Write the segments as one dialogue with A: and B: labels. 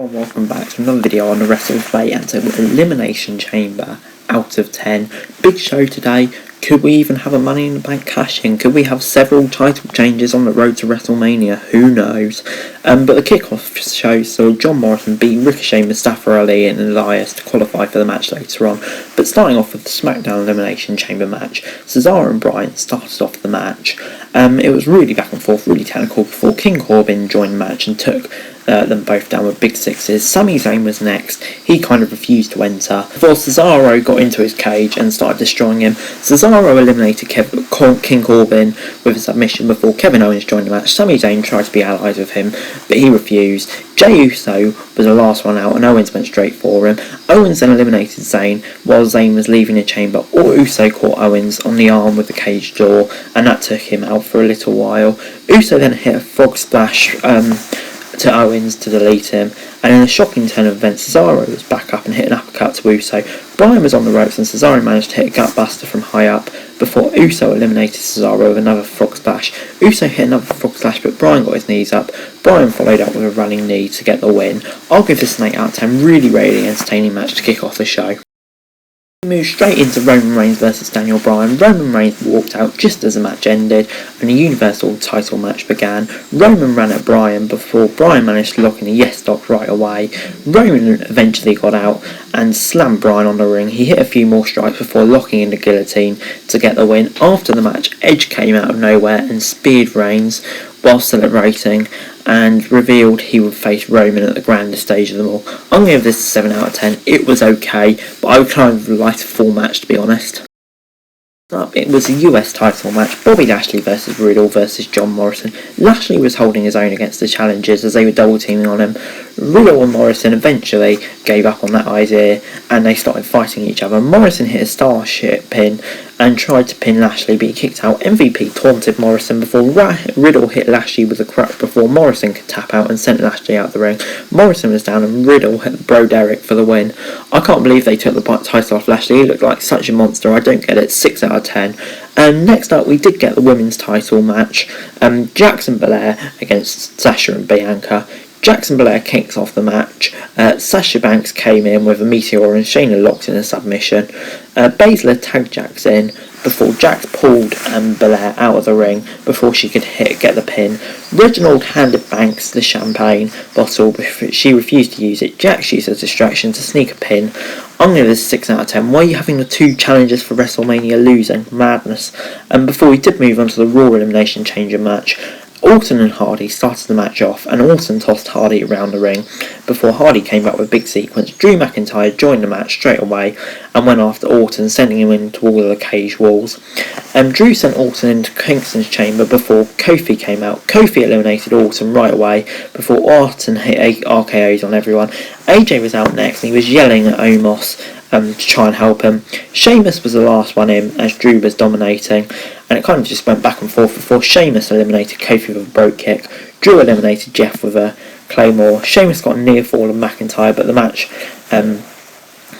A: And welcome back to another video on the WrestleMania and so Elimination Chamber out of 10. Big show today. Could we even have a Money in the Bank cash-in? Could we have several title changes on the road to WrestleMania? Who knows? But the kickoff show saw John Morrison beat Ricochet, Mustafa Ali and Elias to qualify for the match later on. But starting off with the SmackDown Elimination Chamber match, Cesaro and Bryan started off the match. It was really back and forth, really technical before King Corbin joined the match and took them both down with big sixes. Sami Zayn was next. He kind of refused to enter before Cesaro got into his cage and started destroying him. Cesaro eliminated King Corbin with a submission before Kevin Owens joined the match. Sami Zayn tried to be allies with him, but he refused. Jey Uso was the last one out and Owens went straight for him. Owens then eliminated Zayn while Zayn was leaving the chamber. Uso caught Owens on the arm with the cage door and that took him out for a little while. Uso then hit a frog splash to Owens to delete him, and in a shocking turn of events, Cesaro was back up and hit an uppercut to Uso. Bryan was on the ropes and Cesaro managed to hit a gutbuster from high up before Uso eliminated Cesaro with another frog splash. Uso hit another frog splash but Bryan got his knees up. Bryan followed up with a running knee to get the win. I'll give this an 8 out of 10, really entertaining match to kick off the show. We moved straight into Roman Reigns versus Daniel Bryan. Roman Reigns walked out just as the match ended and the Universal title match began. Roman ran at Bryan before Bryan managed to lock in a yes lock right away. Roman eventually got out and slammed Bryan on the ring. He hit a few more strikes before locking in the guillotine to get the win. After the match, Edge came out of nowhere and speared Reigns while celebrating and revealed he would face Roman at the grandest stage of them all. I'm going to give this a 7 out of 10. It was okay, but I would kind of like a full match to be honest. It was a US title match, Bobby Lashley versus Riddle versus John Morrison. Lashley was holding his own against the challengers as they were double teaming on him. Riddle and Morrison eventually gave up on that idea and they started fighting each other. Morrison hit a Starship pin and tried to pin Lashley but he kicked out. MVP taunted Morrison before Riddle hit Lashley with a crutch before Morrison could tap out and sent Lashley out the ring. Morrison was down and Riddle hit Bro Derek for the win. I can't believe they took the title off Lashley. He looked like such a monster. I don't get it. 6 out of 10. Next up we did get the women's title match. Jackson Belair against Sasha and Bianca. Jackson Belair kicks off the match. Sasha Banks came in with a meteor and Shayna locked in a submission. Baszler tagged Jax in before Jax pulled Belair out of the ring before she could get the pin. Reginald handed Banks the champagne bottle but she refused to use it. Jax used a distraction to sneak a pin. I'm going to give this a 6 out of 10. Why are you having the two challengers for WrestleMania losing? Madness. Before we did move on to the Raw Elimination Chamber match, Orton and Hardy started the match off and Orton tossed Hardy around the ring before Hardy came back with a big sequence. Drew McIntyre joined the match straight away and went after Orton, sending him into all of the cage walls. Drew sent Orton into Kingston's chamber before Kofi came out. Kofi eliminated Orton right away before Orton hit RKOs on everyone. AJ was out next and he was yelling at Omos to try and help him. Sheamus was the last one in as Drew was dominating and it kind of just went back and forth before Sheamus eliminated Kofi with a brogue kick. Drew eliminated Jeff with a Claymore. Sheamus got a near fall of McIntyre but the match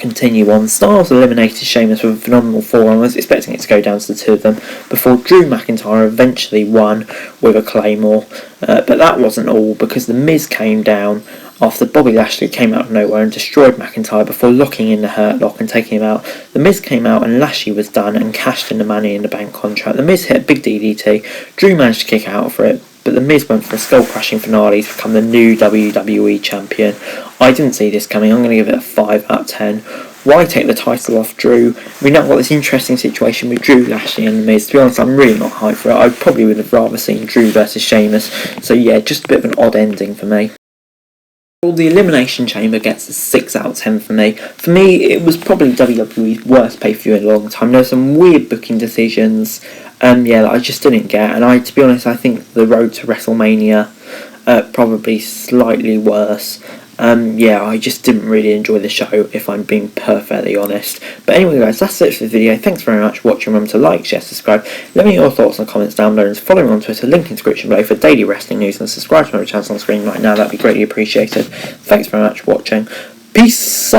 A: continue on. Styles eliminated Sheamus with a phenomenal fall. I was expecting it to go down to the two of them before Drew McIntyre eventually won with a Claymore. But that wasn't all because The Miz came down after Bobby Lashley came out of nowhere and destroyed McIntyre before locking in the Hurt Lock and taking him out. The Miz came out and Lashley was done and cashed in the Money in the Bank contract. The Miz hit a big DDT. Drew managed to kick out for it, but The Miz went for a skull-crushing finale to become the new WWE Champion. I didn't see this coming. I'm going to give it a 5 out of 10. Why take the title off Drew? We now got this interesting situation with Drew, Lashley and The Miz. To be honest, I'm really not hyped for it. I probably would have rather seen Drew versus Sheamus. So yeah, just a bit of an odd ending for me. The Elimination Chamber gets a 6 out of 10 for me. For me, it was probably WWE's worst pay-per-view in a long time. There were some weird booking decisions that I just didn't get. And to be honest, I think the road to WrestleMania probably slightly worse. I just didn't really enjoy the show, if I'm being perfectly honest. But anyway guys, that's it for the video. Thanks very much for watching. Remember to like, share, subscribe. Let me know your thoughts and comments down below and follow me on Twitter, link in the description below for daily wrestling news and subscribe to my channel on screen right now. That'd be greatly appreciated. Thanks very much for watching. Peace!